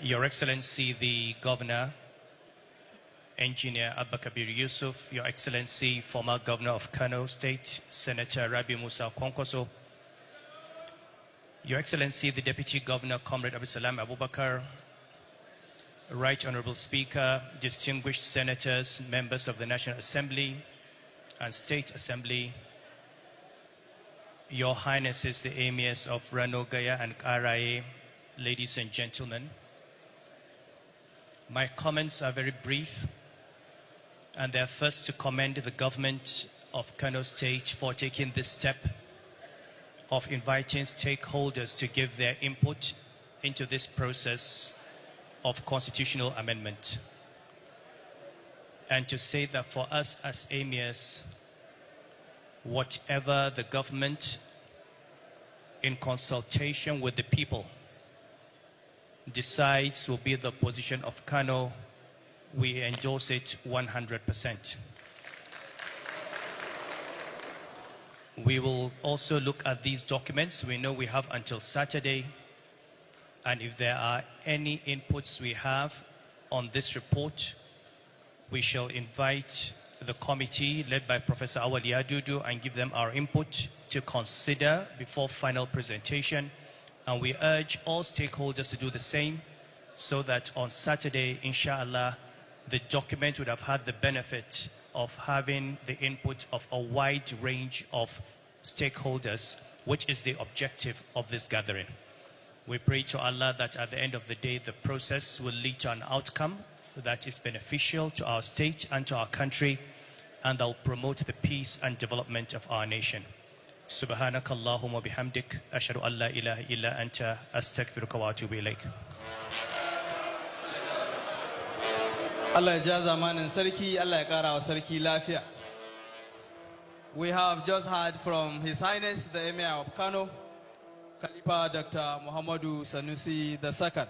Your Excellency, the Governor, Engineer Abba Kabir Yusuf, Your Excellency, former Governor of Kano State, Senator Rabi Musa Kwankwaso, Your Excellency, the Deputy Governor, Comrade Abu Salam Abubakar, Right Honorable Speaker, distinguished senators, members of the National Assembly and State Assembly, Your Highnesses, the Emirs of Rano, Gaya and Karaye, ladies and gentlemen. My comments are very brief, and they are first to commend the government of Kano State for taking this step of inviting stakeholders to give their input into this process of constitutional amendment. And to say that for us as emirs, whatever the government, in consultation with the people, decides will be the position of Kano, we endorse it 100%. We will also look at these documents. We know we have until Saturday, and if there are any inputs we have on this report, we shall invite the committee led by Professor Awali Adudu and give them our input to consider before final presentation. And we urge all stakeholders to do the same, so that on Saturday, inshallah, the document would have had the benefit of having the input of a wide range of stakeholders, which is the objective of this gathering. We pray to Allah that at the end of the day, the process will lead to an outcome that is beneficial to our state and to our country, and that will promote the peace and development of our nation. سبحانك اللهم وبحمدك أشهد أن لا إله إلا أنت أستغفرك وأتوب إليك. Allah ya ja zamanin sarki, Allah ya kara wa sarki lafiya. We have just heard from His Highness the Emir of Kano, Khalifa Dr. Muhammadu Sanusi II.